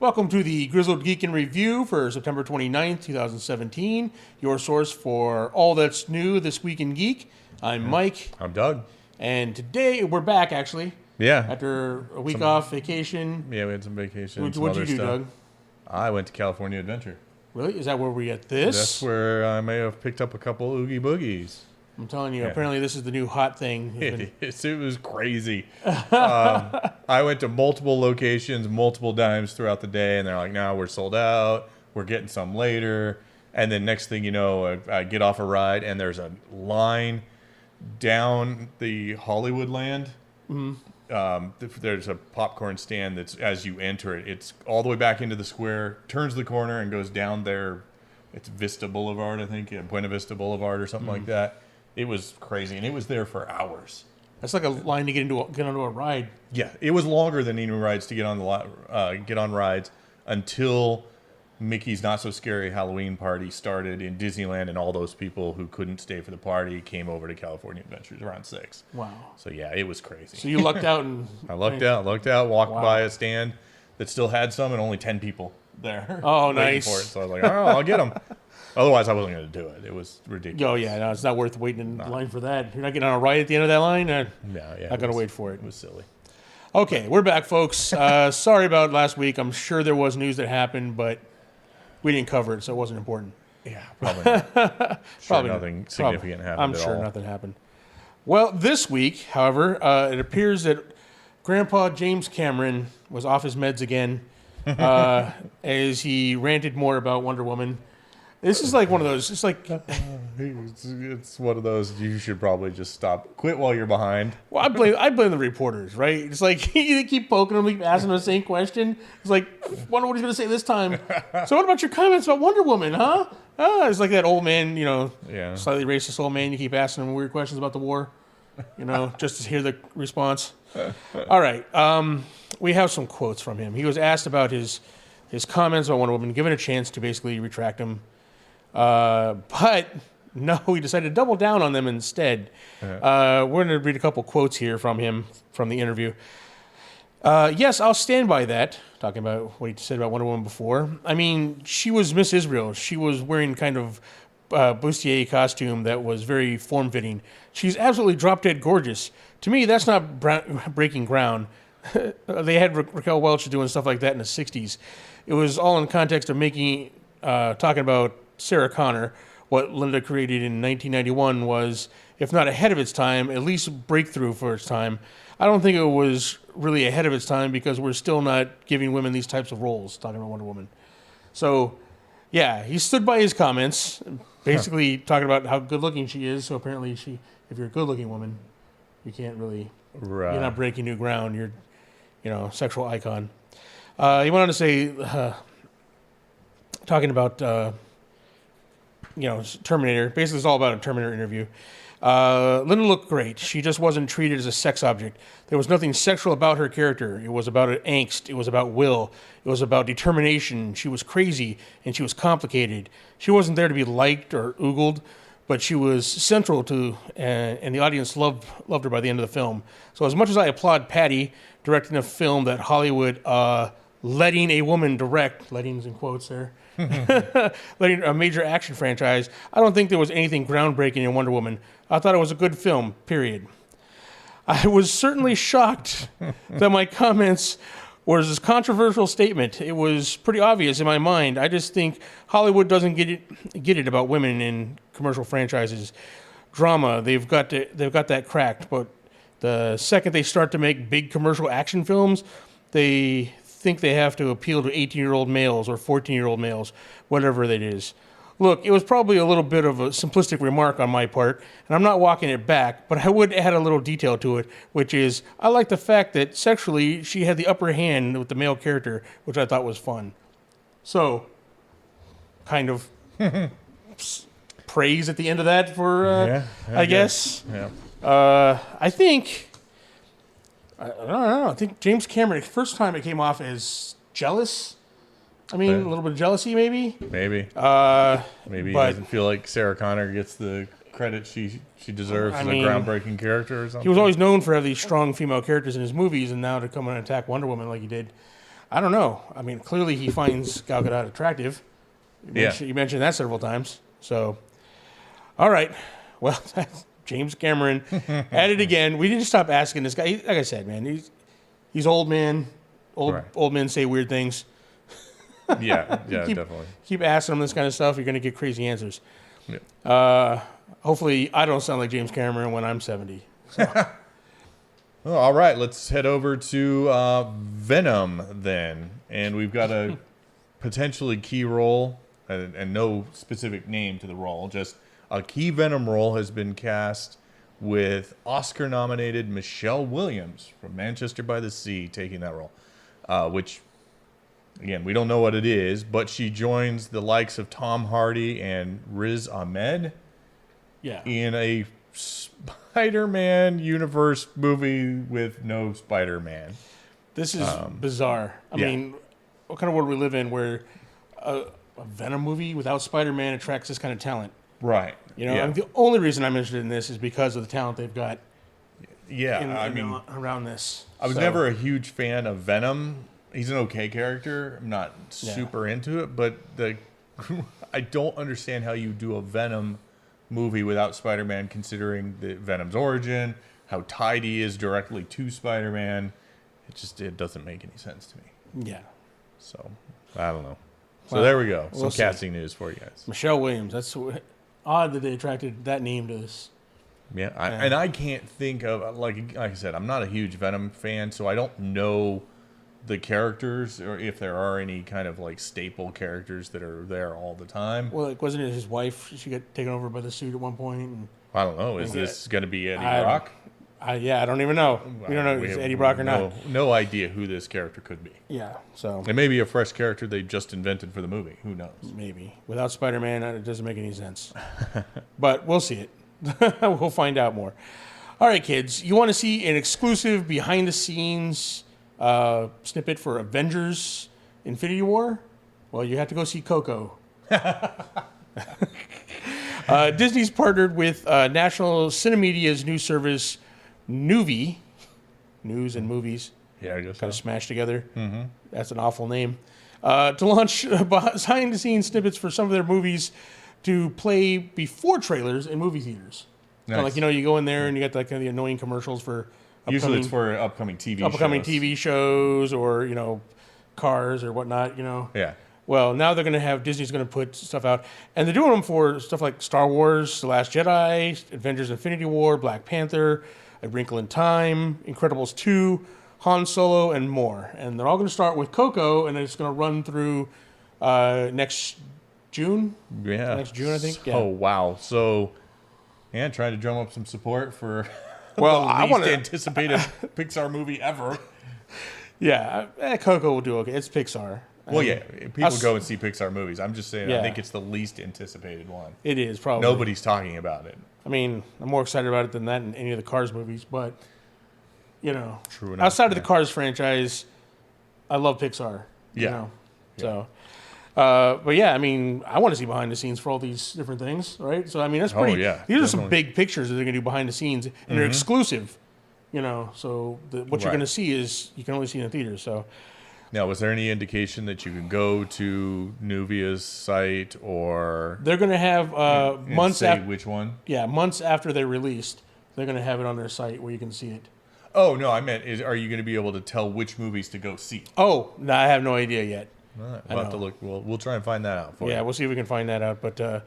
Welcome to the Grizzled Geek in Review for September 29th, 2017. Your source for all that's new this week in Geek. I'm Mike. I'm Doug. And today, we're back, actually. Yeah. After a week off vacation. Yeah, we had some vacation. What'd you do, Doug? I went to California Adventure. Really? Is that where we get this? That's where I may have picked up a couple Oogie Boogies. I'm telling you, apparently this is the new hot thing. It was crazy. I went to multiple locations, multiple times throughout the day, and they're like, no, we're sold out. We're getting some later. And then next thing you know, I get off a ride, and there's a line down the Hollywood land. Mm-hmm. There's a popcorn stand that's, as you enter it, it's all the way back into the square, turns the corner, and goes down there. It's Vista Boulevard, I think, Buena Vista Boulevard or something like that. It was crazy, and it was there for hours. That's like a line to get onto a ride. Yeah, it was longer than any rides to get on rides until Mickey's Not So Scary Halloween Party started in Disneyland, and all those people who couldn't stay for the party came over to California Adventures around 6. Wow. So yeah, it was crazy. So you lucked out and I lucked out, walked by a stand that still had some, and only 10 people there. Oh, nice. For it. So I was like, oh, I'll get them. Otherwise, I wasn't going to do it. It was ridiculous. Oh, yeah. No, it's not worth waiting in line for that. You're not getting on a ride at the end of that line? Not going to wait for it. It was silly. Okay, we're back, folks. Sorry about last week. I'm sure there was news that happened, but we didn't cover it, so it wasn't important. Yeah, probably not. Probably nothing significant happened I'm at sure all. nothing happened. Well, this week, however, it appears that Grandpa James Cameron was off his meds again as he ranted more about Wonder Woman. This is like one of those. It's like it's one of those. You should probably just stop. Quit while you're behind. Well, I blame the reporters, right? It's like you keep poking them, keep asking them the same question. It's like, wonder what he's going to say this time. So, what about your comments about Wonder Woman, huh? It's like that old man, slightly racist old man. You keep asking him weird questions about the war, just to hear the response. All right, we have some quotes from him. He was asked about his comments about Wonder Woman, given a chance to basically retract them. But no, he decided to double down on them instead. We're going to read a couple quotes here from him from the interview. Yes, I'll stand by that. Talking about what he said about Wonder Woman before. I mean, she was Miss Israel. She was wearing kind of bustier costume that was very form-fitting. She's absolutely drop-dead gorgeous. To me, that's not breaking ground. They had Raquel Welch doing stuff like that in the 60s. It was all in the context of talking about Sarah Connor. What Linda created in 1991 was, if not ahead of its time, at least breakthrough for its time. I don't think it was really ahead of its time because we're still not giving women these types of roles, talking about Wonder Woman. So, yeah, he stood by his comments, basically talking about how good-looking she is. So apparently if you're a good-looking woman, you can't really, you're not breaking new ground. You're, a sexual icon. He went on to say, talking about... Terminator. Basically, it's all about a Terminator interview. Linda looked great. She just wasn't treated as a sex object. There was nothing sexual about her character. It was about angst. It was about will. It was about determination. She was crazy, and she was complicated. She wasn't there to be liked or oogled, but she was central to, and the audience loved her by the end of the film. So as much as I applaud Patty directing a film that Hollywood letting a woman direct, letting's in quotes there, letting a major action franchise, I don't think there was anything groundbreaking in Wonder Woman. I thought it was a good film, period. I was certainly shocked that my comments was this controversial statement. It was pretty obvious in my mind. I just think Hollywood doesn't get it about women in commercial franchises. Drama, they've got that cracked, but the second they start to make big commercial action films, they think they have to appeal to 18-year-old males or 14-year-old males, whatever that is. Look, it was probably a little bit of a simplistic remark on my part, and I'm not walking it back, but I would add a little detail to it, which is I like the fact that sexually she had the upper hand with the male character, which I thought was fun. So, kind of praise at the end of that for, I guess. Yeah. I think... I don't know. I think James Cameron, first time it came off as jealous. I mean, a little bit of jealousy, maybe. Maybe. Maybe he doesn't feel like Sarah Connor gets the credit she deserves as a groundbreaking character or something. He was always known for having these strong female characters in his movies, and now to come and attack Wonder Woman like he did. I don't know. I mean, clearly he finds Gal Gadot attractive. You mentioned that several times. So, all right. Well, James Cameron at it again. We didn't stop asking this guy. Like I said, man, he's old man. Old men say weird things. Yeah, definitely. Keep asking him this kind of stuff. You're going to get crazy answers. Yeah. Hopefully, I don't sound like James Cameron when I'm 70. So. Well, all right, let's head over to Venom then. And we've got a potentially key role and no specific name to the role. Just a key Venom role has been cast with Oscar-nominated Michelle Williams from Manchester by the Sea taking that role, which, again, we don't know what it is, but she joins the likes of Tom Hardy and Riz Ahmed in a Spider-Man universe movie with no Spider-Man. This is bizarre. I mean, what kind of world we live in where a Venom movie without Spider-Man attracts this kind of talent? Right. You know, I mean, the only reason I'm interested in this is because of the talent they've got. Around this. I was never a huge fan of Venom. He's an okay character. I'm not super into it, but I don't understand how you do a Venom movie without Spider-Man, considering the Venom's origin, how tied he is directly to Spider-Man. It doesn't make any sense to me. Yeah. So I don't know. So there we go. Some casting news for you guys. Michelle Williams. That's odd that they attracted that name to this. Yeah, and I can't think of, like I said, I'm not a huge Venom fan, so I don't know the characters or if there are any kind of like staple characters that are there all the time. Well, like, wasn't it his wife? She got taken over by the suit at one point. And I don't know. Is this going to be Eddie Brock? I don't even know. We don't know if it's Eddie Brock or not. No idea who this character could be. Yeah, so it may be a fresh character they just invented for the movie. Who knows? Maybe without Spider-Man, it doesn't make any sense. But we'll see it. We'll find out more. All right, kids. You want to see an exclusive behind-the-scenes snippet for Avengers: Infinity War? Well, you have to go see Coco. Disney's partnered with National Cinemedia's new service, Nuvi, News and Movies. Yeah, I guess kind of smashed together. Mm-hmm. That's an awful name. To launch behind-the-scenes snippets for some of their movies to play before trailers in movie theaters. Nice. So, like, you know, you go in there and you got like the annoying commercials for usually it's for upcoming TV shows or, you know, cars or whatnot, you know. Yeah. Well, now they're going to have, Disney's going to put stuff out, and they're doing them for stuff like Star Wars, The Last Jedi, Avengers: Infinity War, Black Panther, A Wrinkle in Time, Incredibles 2, Han Solo, and more. And they're all going to start with Coco, and it's going to run through next June. Yeah. Next June, I think. Oh, wow. So, trying to drum up some support for the least anticipated Pixar movie ever. Yeah, Coco will do okay. It's Pixar. Well, yeah, people go and see Pixar movies. I'm just saying, I think it's the least anticipated one. It is, probably. Nobody's talking about it. I mean, I'm more excited about it than that in any of the Cars movies, but, you know, true enough, outside of the Cars franchise, I love Pixar. Yeah. You know? So, but yeah, I mean, I want to see behind the scenes for all these different things, right? So, I mean, that's pretty, these are some big pictures that they're going to do behind the scenes, and they're exclusive, you know, so what you're going to see is, you can only see in the theaters, so. Now, was there any indication that you can go to Nuvia's site or... They're going to have months after... which one? Yeah, months after they're released, they're going to have it on their site where you can see it. Oh, no, I meant, are you going to be able to tell which movies to go see? Oh, no, I have no idea yet. All right, we'll have to look. We'll try and find that out for you. Yeah, we'll see if we can find that out. But,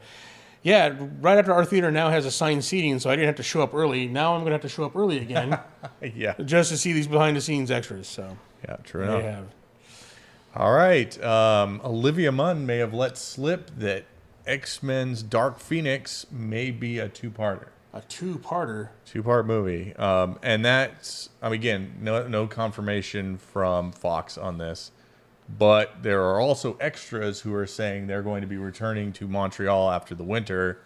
yeah, right after our theater now has assigned seating, so I didn't have to show up early. Now I'm going to have to show up early again. Yeah. Just to see these behind-the-scenes extras, so. Yeah, true enough. All right. Olivia Munn may have let slip that X-Men's Dark Phoenix may be a two-parter. A two-parter? Two-part movie. And that's, again, no confirmation from Fox on this. But there are also extras who are saying they're going to be returning to Montreal after the winter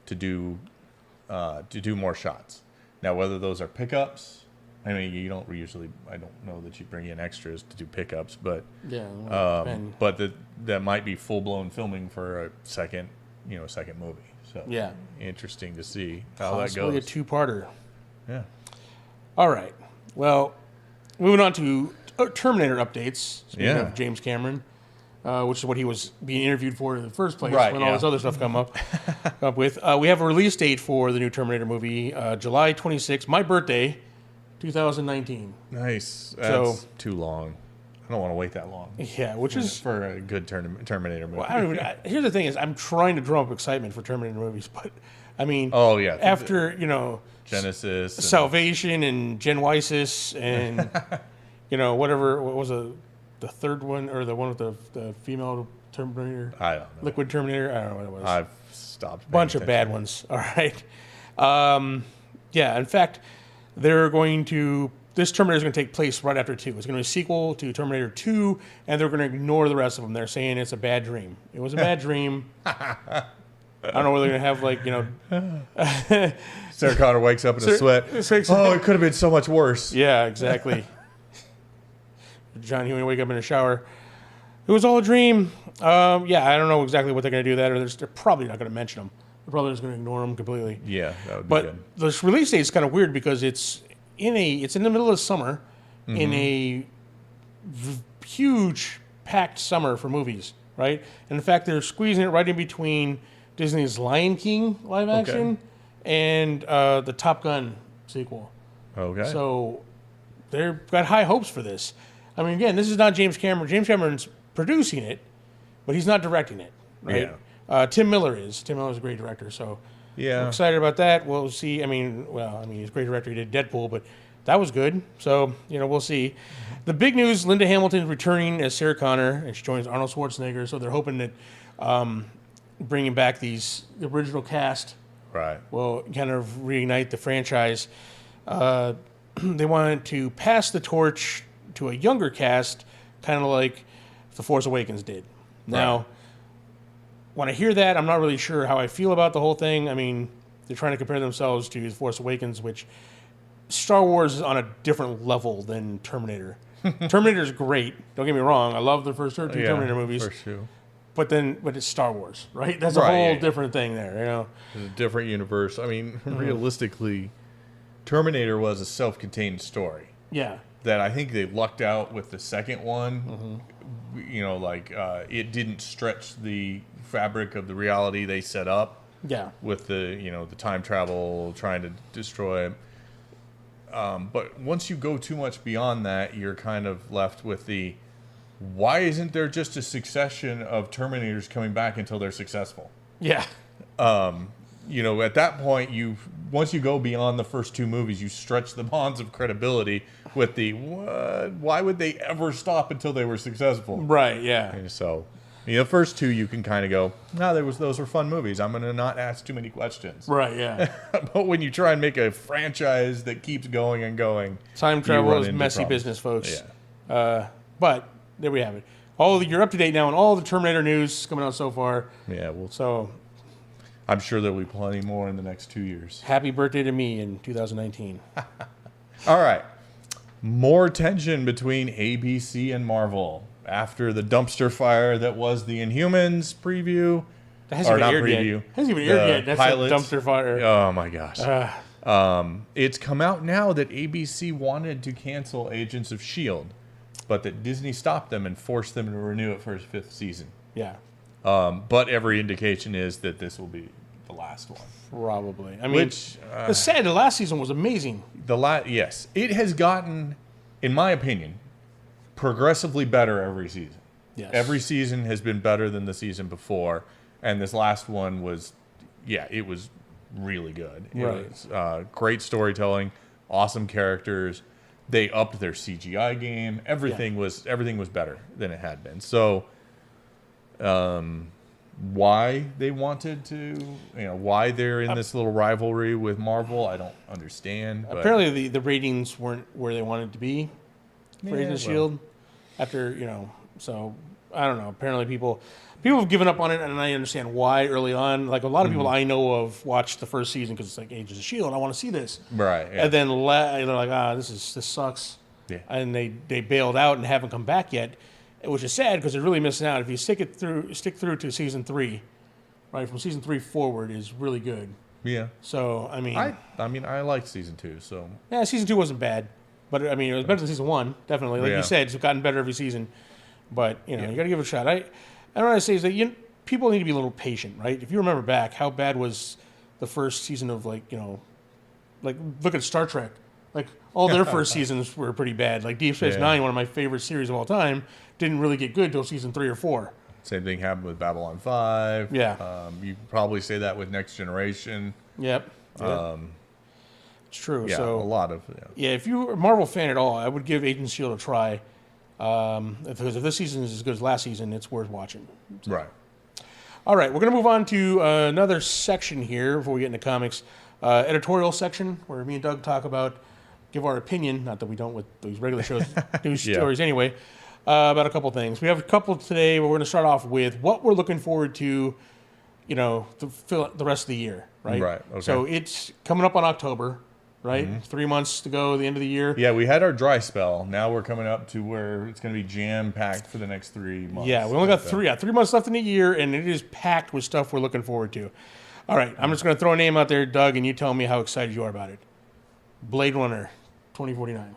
to do more shots. Now, whether those are pickups... I mean, you don't usually. I don't know that you bring in extras to do pickups, but but that might be full blown filming for a second movie. So interesting to see how that goes. A two-parter. Yeah. All right. Well, moving on to Terminator updates. Speaking of James Cameron, which is what he was being interviewed for in the first place when all this other stuff come up with. We have a release date for the new Terminator movie, July 26th, my birthday, 2019. Nice. That's too long. I don't want to wait that long. Yeah, which is for a good Terminator movie. Well, here's the thing: is I'm trying to drum up excitement for Terminator movies, but I mean, after Genesis, Salvation, and Genesis, and what was the third one, or the one with the female Terminator? I don't know. Liquid Terminator. I don't know what it was. I've stopped. Bunch of bad ones. All right. In fact, they're going to. This Terminator is going to take place right after 2. It's going to be a sequel to Terminator 2, and they're going to ignore the rest of them. They're saying it's a bad dream. It was a bad dream. I don't know whether they're going to have, Sarah Connor wakes up in a sweat. It could have been so much worse. Yeah, exactly. John Huey wake up in a shower. It was all a dream. I don't know exactly what they're going to do that, or they're probably not going to mention them. They're probably just going to ignore them completely. Yeah, that would be good. But this release date is kind of weird because it's in the middle of summer, in a huge packed summer for movies, right? And in fact, they're squeezing it right in between Disney's Lion King live action and the Top Gun sequel. Okay. So they've got high hopes for this. I mean, again, this is not James Cameron. James Cameron's producing it, but he's not directing it, right? Yeah. Tim Miller is. Tim Miller's a great director, so... Yeah, I'm excited about that. We'll see. I mean, he's a great director. He did Deadpool, but that was good. So, we'll see. The big news, Linda Hamilton's returning as Sarah Connor, and she joins Arnold Schwarzenegger. So they're hoping that bringing back the original cast will kind of reignite the franchise. They wanted to pass the torch to a younger cast, kind of like The Force Awakens did. Now... When I hear that, I'm not really sure how I feel about the whole thing. I mean, they're trying to compare themselves to The Force Awakens, which Star Wars is on a different level than Terminator. Terminator is great. Don't get me wrong. I love the first two Terminator movies. First two. But it's Star Wars, right? That's a whole different thing there, It's a different universe. I mean, realistically, Terminator was a self-contained story. Yeah. That I think they lucked out with the second one. It didn't stretch the fabric of the reality they set up. Yeah. With the time travel trying to destroy it. But once you go too much beyond that, you're kind of left with why isn't there just a succession of Terminators coming back until they're successful? Yeah. At that point, once you go beyond the first two movies, you stretch the bonds of credibility with why would they ever stop until they were successful? Right, yeah. And so, the first two, you can kind of go, those were fun movies. I'm going to not ask too many questions. Right, yeah. But when you try and make a franchise that keeps going and going... Time travel is messy business, folks. Yeah. But there we have it. You're up to date now on all the Terminator news coming out so far. Yeah, So... I'm sure there'll be plenty more in the next 2 years. Happy birthday to me in 2019. All right. More tension between ABC and Marvel after the dumpster fire that was the Inhumans preview. That hasn't even aired yet. Hasn't even aired yet. That's a dumpster fire. Oh, my gosh. It's come out now that ABC wanted to cancel Agents of S.H.I.E.L.D., but that Disney stopped them and forced them to renew it for its 5th season. Yeah. But every indication is that this will be the last one. Probably. I mean, the last season was amazing. Yes. It has gotten, in my opinion, progressively better every season. Yes. Every season has been better than the season before. And this last one was, it was really good. It was great storytelling, awesome characters. They upped their CGI game. Everything was better than it had been. So... why they wanted to, why they're in this little rivalry with Marvel, I don't understand. But apparently, the ratings weren't where they wanted to be for Agents of S.H.I.E.L.D. After, so I don't know. Apparently, people have given up on it, and I understand why early on. Like a lot of people I know of watched the first season because it's like Agents of S.H.I.E.L.D. I want to see this, right? Yeah. And then they're like, this sucks, and they bailed out and haven't come back yet. Which is sad because they're really missing out. If you stick through to season 3, right from season 3 forward is really good. Yeah. So I mean, I liked season 2. So season 2 wasn't bad, But I mean, it was better than season 1, definitely. Like you said, it's gotten better every season. But you got to give it a shot. I don't want to say is that people need to be a little patient, right? If you remember back, how bad was the first season of like look at Star Trek. Like all their first seasons were pretty bad. Like Deep Space Nine, one of my favorite series of all time, didn't really get good until season 3 or 4. Same thing happened with Babylon 5. Yeah. You probably say that with Next Generation. Yep. It's true. Yeah, so a lot of. Yeah, if you're a Marvel fan at all, I would give Agents of S.H.I.E.L.D. a try. Because if this season is as good as last season, it's worth watching. So. Right. All right, we're going to move on to another section here before we get into comics. Editorial section where me and Doug give our opinion, not that we don't with these regular shows, news stories anyway, about a couple things. We have a couple today where we're going to start off with what we're looking forward to, the rest of the year, right? Right, okay. So it's coming up on October, right? Mm-hmm. 3 months to go, the end of the year. Yeah, we had our dry spell. Now we're coming up to where it's going to be jam-packed for the next 3 months. Yeah, we only got 3 months left in the year, and it is packed with stuff we're looking forward to. All right, I'm just going to throw a name out there, Doug, and you tell me how excited you are about it. Blade Runner 2049.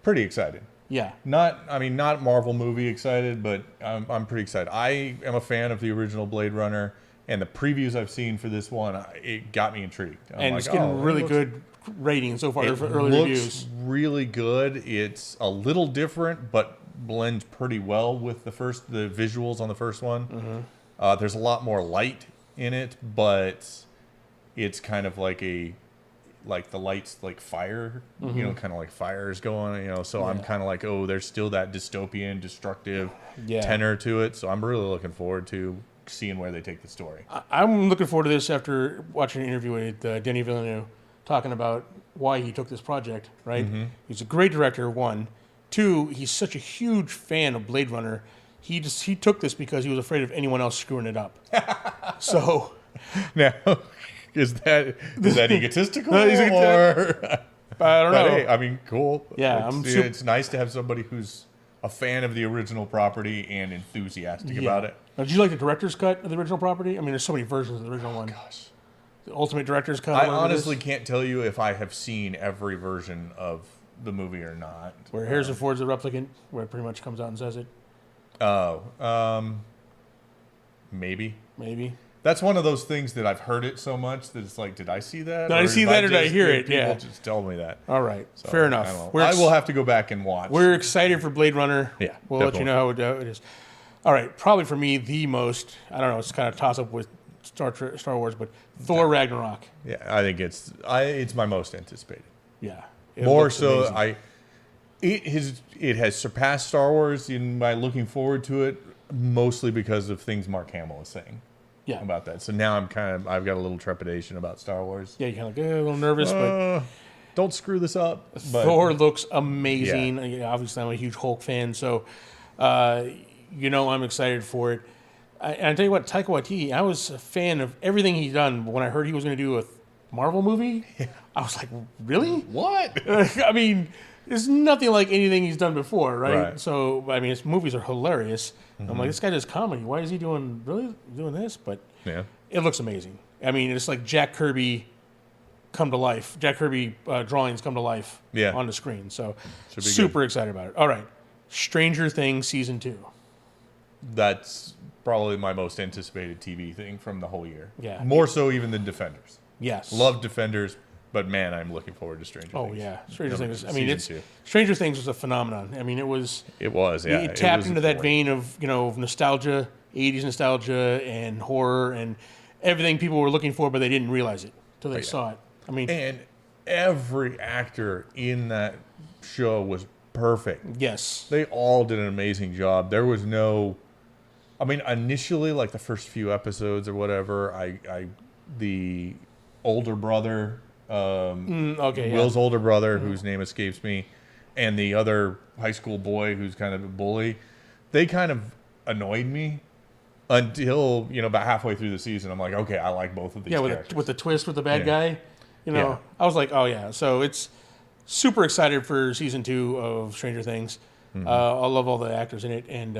Pretty excited. Yeah. Not Marvel movie excited, but I'm pretty excited. I am a fan of the original Blade Runner, and the previews I've seen for this one, it got me intrigued. It's getting really good ratings so far for early reviews. It looks really good. It's a little different, but blends pretty well with the visuals on the first one. Mm-hmm. There's a lot more light in it, but it's kind of like the lights like fire, mm-hmm. Kind of like fires going, so I'm kind of like, there's still that dystopian, destructive tenor to it. So I'm really looking forward to seeing where they take the story. I'm looking forward to this after watching an interview with Denis Villeneuve talking about why he took this project, right? Mm-hmm. He's a great director, 1. 2, he's such a huge fan of Blade Runner. He took this because he was afraid of anyone else screwing it up. So now, is that egotistical? I don't know. Hey, cool. Yeah, it's nice to have somebody who's a fan of the original property and enthusiastic about it. Now, did you like the director's cut of the original property? I mean, there's so many versions of the original one. Gosh. The ultimate director's cut. I honestly can't tell you if I have seen every version of the movie or not. Where Harrison Ford's the replicant, where it pretty much comes out and says it. Maybe. That's one of those things that I've heard it so much that it's like, did I see that? Did I see that or did I hear it? People just tell me that. All right. So, fair enough. I will have to go back and watch. We're excited for Blade Runner. Yeah. We'll let you know how it is. All right. Probably for me, the most, I don't know, it's kind of toss up with Star Wars, but Thor Ragnarok. Yeah, I think it's my most anticipated. Yeah. More so, amazing. It has surpassed Star Wars in my looking forward to it, mostly because of things Mark Hamill is saying about that. So now I've got a little trepidation about Star Wars. Yeah, you're kind of like a little nervous, but don't screw this up. Thor looks amazing. Yeah. Obviously, I'm a huge Hulk fan, so I'm excited for it. And I tell you what, Taika Waititi, I was a fan of everything he's done. But when I heard he was going to do a Marvel movie, I was like, really? What? I mean, it's nothing like anything he's done before, right? So, I mean, his movies are hilarious. Mm-hmm. I'm like, this guy does comedy. Why is he doing this? But it looks amazing. I mean, it's like Jack Kirby come to life. Jack Kirby drawings come to life on the screen. So, super excited about it. All right. Stranger Things Season 2. That's probably my most anticipated TV thing from the whole year. Yeah. More so even than Defenders. Yes. Love Defenders, but man, I'm looking forward to Stranger Things. Oh, yeah. Stranger Things. I mean, Stranger Things was a phenomenon. I mean, it was. It was, yeah. It tapped into that vein of, nostalgia, 80s nostalgia and horror and everything people were looking for, but they didn't realize it until they saw it. I mean. And every actor in that show was perfect. Yes. They all did an amazing job. There was no. I mean, initially, like the first few episodes or whatever, the older brother, Will's older brother, whose name escapes me, and the other high school boy who's kind of a bully, they kind of annoyed me until, about halfway through the season. I'm like, okay, I like both of these characters. Yeah, with the twist with the bad guy, I was like, oh yeah. So it's super excited for season 2 of Stranger Things. Mm-hmm. I love all the actors in it, and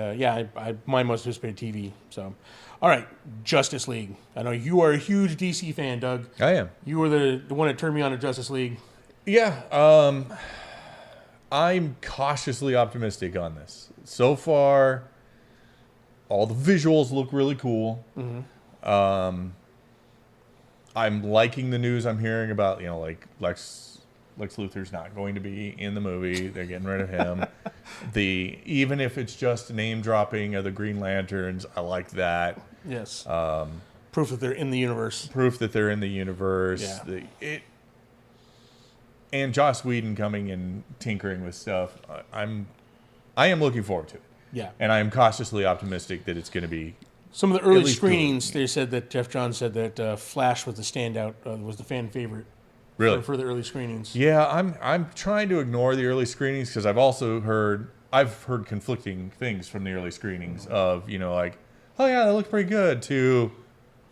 my most anticipated TV. So, all right, Justice League. I know you are a huge DC fan, Doug. I am. You were the one that turned me on to Justice League. Yeah. I'm cautiously optimistic on this. So far, all the visuals look really cool. I'm liking the news I'm hearing about, like Lex Luthor's not going to be in the movie. They're getting rid of him. Even if it's just name dropping of the Green Lanterns, I like that. Yes. Proof that they're in the universe. Yeah. And Joss Whedon coming and tinkering with stuff. I am looking forward to it. Yeah. And I am cautiously optimistic that it's going to be. Some of the early screenings, they said that Jeff Johns said that Flash was the standout, was the fan favorite. Really? For the early screenings. Yeah, I'm trying to ignore the early screenings because I've heard conflicting things from the early screenings of, like, oh yeah, that looked pretty good, to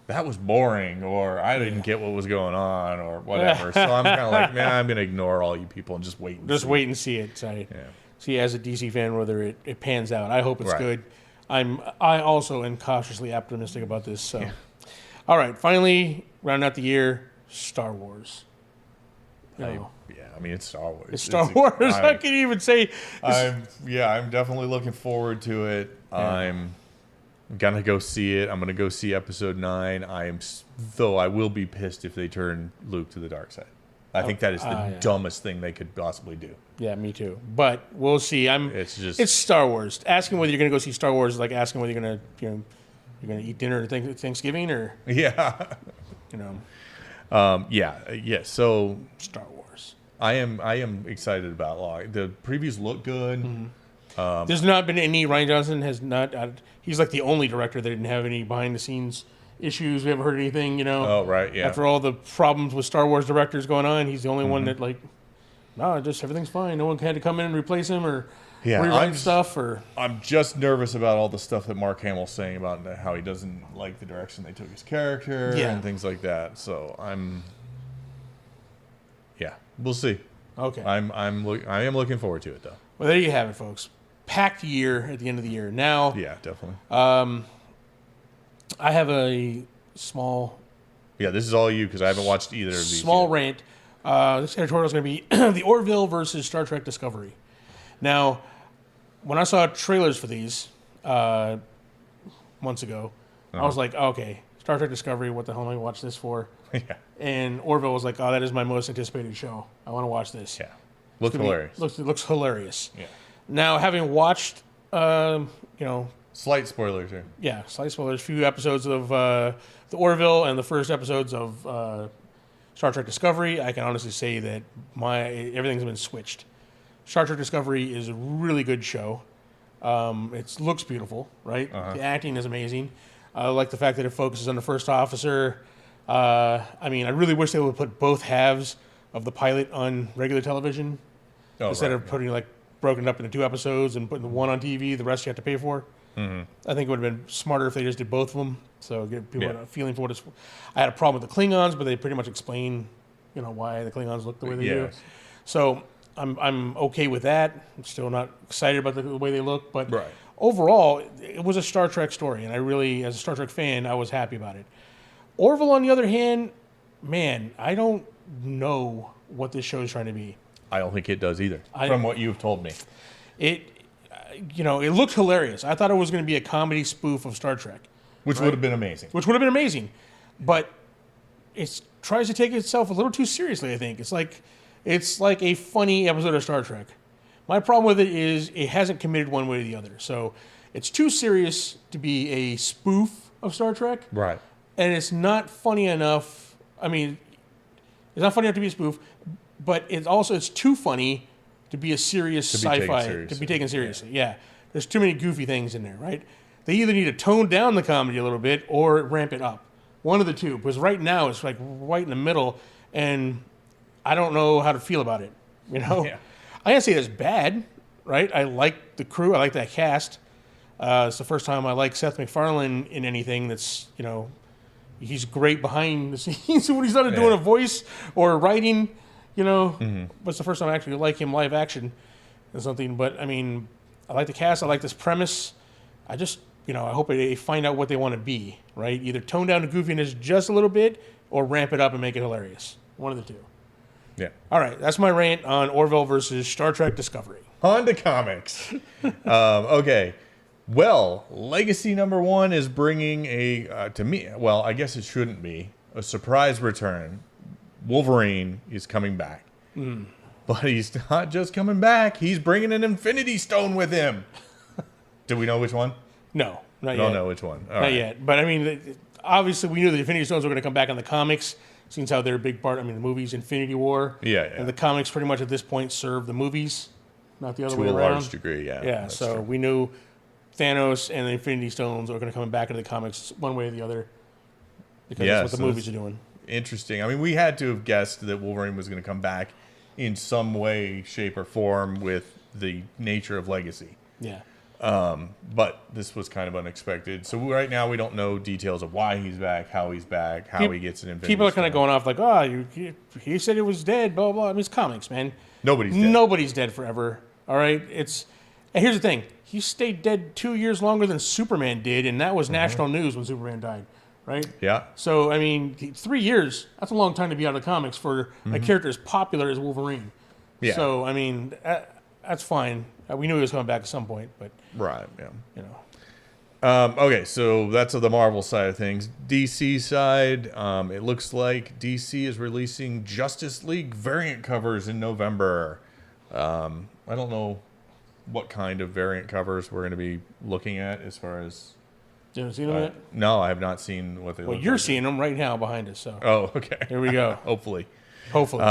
that was boring, or I didn't get what was going on, or whatever. So I'm kind of like, man, I'm going to ignore all you people and just wait and wait and see it. See, as a DC fan, whether it pans out. I hope it's good. I also am cautiously optimistic about this. So, all right, finally, rounding out the year, Star Wars. It's Star Wars. It's Star Wars. I can't even say. I'm definitely looking forward to it. Yeah. I'm gonna go see it. I'm gonna go see Episode 9. Though I will be pissed if they turn Luke to the dark side. I think that is the dumbest thing they could possibly do. Yeah, me too. But we'll see. It's Star Wars. Asking whether you're gonna go see Star Wars is like asking whether you're gonna eat dinner at Thanksgiving or So Star Wars. I am excited about the previews look good. Mm-hmm. There's not been any. Rian Johnson has not. He's like the only director that didn't have any behind the scenes issues. We haven't heard anything. Oh right, yeah. After all the problems with Star Wars directors going on, he's the only one that just everything's fine. No one had to come in and replace him or rewrite stuff. I'm just nervous about all the stuff that Mark Hamill's saying about how he doesn't like the direction they took his character and things like that. So we'll see. Okay. I am looking forward to it though. Well, there you have it, folks. Packed year at the end of the year. Now, yeah, definitely. I have a small. Yeah, this is all you because I haven't watched either of these. Small rant. This editorial is going to be the Orville versus Star Trek Discovery. Now, when I saw trailers for these months ago, I was like, okay, Star Trek Discovery. What the hell am I going to watch this for? Yeah. And Orville was like, oh, that is my most anticipated show. I want to watch this. Yeah. Looks hilarious. Looks hilarious. Yeah. Now, having watched, slight spoilers here. Yeah, slight spoilers. A few episodes of the Orville and the first episodes of Star Trek Discovery, I can honestly say that everything's been switched. Star Trek Discovery is a really good show. It looks beautiful, right? Uh-huh. The acting is amazing. I like the fact that it focuses on the first officer. I really wish they would put both halves of the pilot on regular television instead of putting broken up into 2 episodes and putting the one on TV, the rest you have to pay for. Mm-hmm. I think it would have been smarter if they just did both of them. So give people a feeling for what it's. I had a problem with the Klingons, but they pretty much explain, why the Klingons look the way they do. So I'm okay with that. I'm still not excited about the way they look, but overall, it was a Star Trek story, and I really, as a Star Trek fan, I was happy about it. Orville, on the other hand, man, I don't know what this show is trying to be. I don't think it does either, from what you've told me. It looked hilarious. I thought it was going to be a comedy spoof of Star Trek. Which would have been amazing. But it tries to take itself a little too seriously, I think. It's like a funny episode of Star Trek. My problem with it is it hasn't committed one way or the other. So it's too serious to be a spoof of Star Trek. Right. And it's not funny enough. I mean, it's not funny enough to be a spoof, but it's too funny to be a serious sci-fi, to be taken seriously. Yeah. There's too many goofy things in there, right? They either need to tone down the comedy a little bit or ramp it up. One of the two. Because right now it's right in the middle, and I don't know how to feel about it. Yeah. I can't say it's bad, right? I like the crew. I like that cast. It's the first time I like Seth MacFarlane in anything that's, he's great behind the scenes when he's not doing a voice or writing, Mm-hmm. But it's the first time I actually like him live action and something. But, I like the cast. I like this premise. I just, I hope they find out what they want to be, right? Either tone down the goofiness just a little bit or ramp it up and make it hilarious. One of the two. Yeah. All right, that's my rant on Orville versus Star Trek Discovery. On to comics. Okay. Well, Legacy #1 is bringing to me, well, I guess it shouldn't be, a surprise return. Wolverine is coming back. But he's not just coming back. He's bringing an Infinity Stone with him. Do we know which one? No, not yet. Don't know which one. Not yet. But, I mean, obviously we knew the Infinity Stones were going to come back in the comics, since how they're a big part. I mean, the movie's Infinity War. Yeah. And the comics pretty much at this point serve the movies, not the other way around. To a large degree, yeah. Yeah, so true. we knew Thanos and the Infinity Stones are going to come back into the comics one way or the other, because that's what the movies are doing. Interesting. I mean, we had to have guessed that Wolverine was going to come back in some way, shape, or form with the nature of Legacy. Yeah. But this was kind of unexpected. So right now we don't know details of why he's back, how he gets an Infinity People are kind Stone. of going off like, oh, he said he was dead, blah, blah. I mean, it's comics, man. Nobody's dead. Nobody's dead forever, all right? And here's the thing. He stayed dead 2 years longer than Superman did, and that was national news when Superman died, right? Yeah. So, I mean, 3 years, that's a long time to be out of the comics for a character as popular as Wolverine. Yeah. So, I mean, that's fine. We knew he was coming back at some point, but, Right, yeah. you know. Okay, so that's the Marvel side of things. DC side, it looks like DC is releasing Justice League variant covers in November. I don't know what kind of variant covers we're going to be looking at as far as... You haven't seen them yet? No, I have not seen what they look Well, like. you're seeing them right now behind us, so. Oh, okay. Here we go. Hopefully. Hopefully.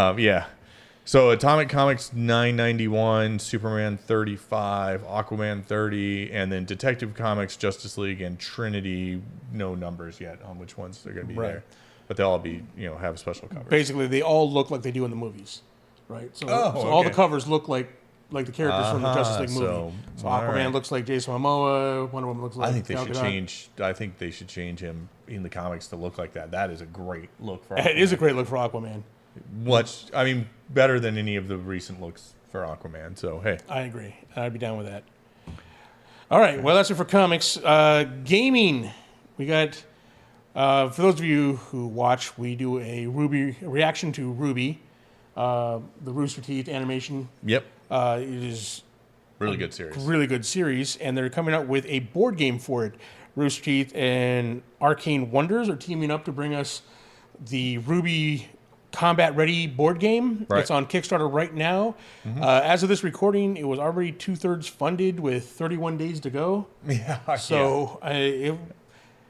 So Atomic Comics $9.91, Superman $35, Aquaman $30, and then Detective Comics, Justice League, and Trinity. No numbers yet on which ones they're going to be there, but they'll all be have special covers. Basically, they all look like they do in the movies, right? So, all the covers look like the characters from the Justice League movie. So Aquaman looks like Jason Momoa. Wonder Woman looks like I think they Gal should Gadot. change. I think they should change him in the comics to look like that. That is a great look for Aquaman. It is a great look for Aquaman. Better than any of the recent looks for Aquaman. So hey, I agree. I'd be down with that. All right. Well, that's it for comics. Gaming. We got. For those of you who watch, we do a reaction to Ruby, the Rooster Teeth animation. Yep. It is really good series. Really good series, and they're coming out with a board game for it. Rooster Teeth and Arcane Wonders are teaming up to bring us the Ruby Combat Ready board game. Right. It's on Kickstarter right now. As of this recording, it was already 2/3 funded with 31 days to go. Yeah. So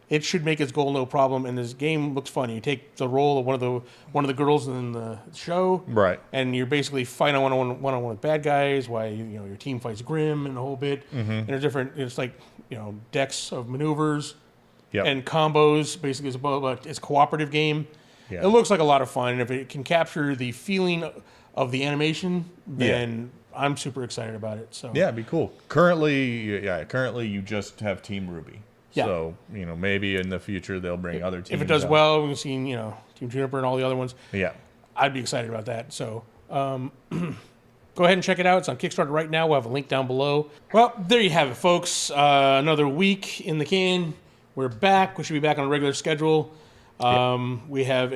it should make its goal no problem. And this game looks fun. You take the role of one of the girls in the show, right? And you're basically fighting one-on-one with bad guys. While your team fights Grim and a whole bit. And there's different. It's like decks of maneuvers and combos. Basically, it's a cooperative game. Yeah. It looks like a lot of fun, and if it can capture the feeling of the animation, then I'm super excited about it. So it'd be cool. Currently you just have Team Ruby. Yeah. So maybe in the future they'll bring other teams. If it does out. well, we've seen Team Juniper and all the other ones. Yeah, I'd be excited about that. So go ahead and check it out. It's on Kickstarter right now. We'll have a link down below. Well, there you have it, folks. Another week in the can. We're back. We should be back on a regular schedule. We have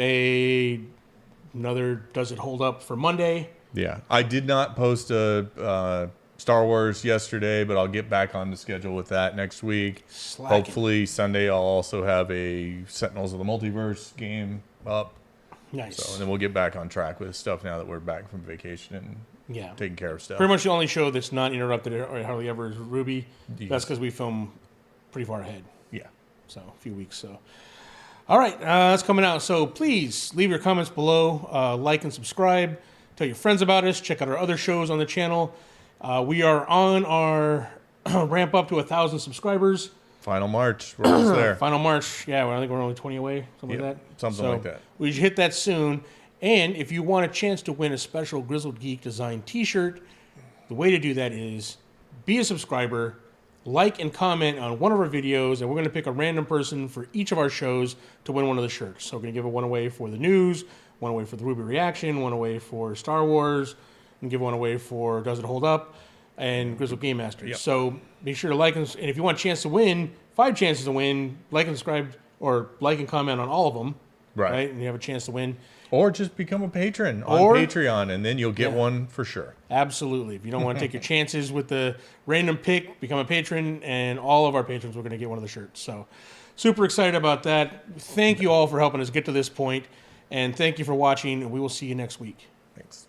another Does It Hold Up for Monday. Yeah. I did not post a Star Wars yesterday, but I'll get back on the schedule with that next week. Slacking. Hopefully Sunday I'll also have a Sentinels of the Multiverse game up. Nice. So, and then we'll get back on track with stuff now that we're back from vacation and taking care of stuff. Pretty much the only show that's not interrupted or hardly ever is Ruby. That's because we film pretty far ahead. Yeah. So a few weeks. So. All right, that's coming out. So please leave your comments below, like and subscribe, tell your friends about us, check out our other shows on the channel. We are on our ramp up to 1,000 subscribers. Final March, we're almost there. Final March, yeah. I think we're only 20 away, something like that. Something like that. We should hit that soon. And if you want a chance to win a special Grizzled Geek design T-shirt, the way to do that is be a subscriber, like and comment on one of our videos, and we're going to pick a random person for each of our shows to win one of the shirts. So we're going to give one away for the news, one away for the Ruby Reaction, one away for Star Wars, and give one away for Does It Hold Up, and Grizzled Game Masters. Yep. So be sure to like and if you want a chance to win, 5 chances to win, like and subscribe, or like and comment on all of them, Right. And you have a chance to win. Or just become a patron on Patreon, and then you'll get one for sure. Absolutely. If you don't want to take your chances with the random pick, become a patron, and all of our patrons, we're going to get one of the shirts. So super excited about that. Thank you all for helping us get to this point, and thank you for watching. We will see you next week. Thanks.